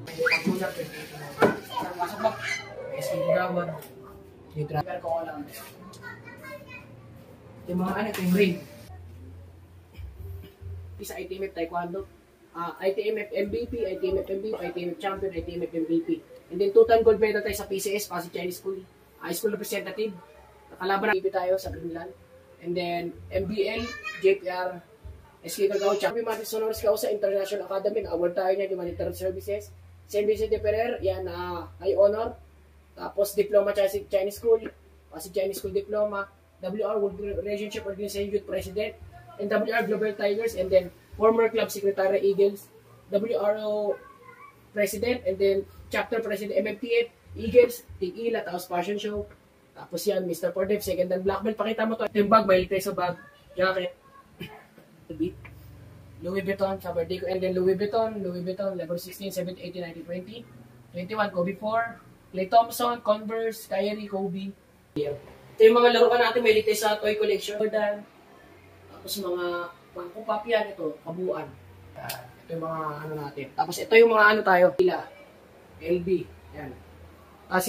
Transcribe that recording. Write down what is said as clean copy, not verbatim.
Pag-ulat, pasok ba? SK Gawad. Yung driver ko lang. Yung mga ano, ito yung ring. Isa ITMF Taekwondo. ITMF MVP, ITMF MVP, ITMF Champion, ITMF MVP. And then 2-time gold medal tayo sa PCS, Pasig Chinese School. High School Representative. Nakalaban na tayo sa Greenland. And then MBL, JPR, SK Kagao, Champion Matis Honors Kao sa International Academy. Na-award tayo niya, Humanitarian Services. St. Vincent de Ferrer, yan, high honor. Tapos Diploma Chinese School, Pasig Chinese School Diploma. WR World Relationship Organization Youth President. And WR Global Tigers. And then former Club Secretary Eagles. WRO President. And then Chapter President MMTF. Eagles, Tig-Ila, tapos Fashion Show. Tapos yan, Mr. Pordev, second and black belt. Pakita mo to. Ito yung bag, may tayo sa bag. Jacket. Louis Vuitton, sa birthday ko. And then Louis Vuitton, level 16, 17, 18, 19, 20. 21, Kobe 4. Klay Thompson, Converse, Kyrie, Kobe. Ito yung mga laruan natin, may tayo sa toy collection. Tapos mga pangkupap yan, ito, kabuuan. Ito yung mga ano natin. Tapos ito yung mga ano tayo. LB. Yan. Tapos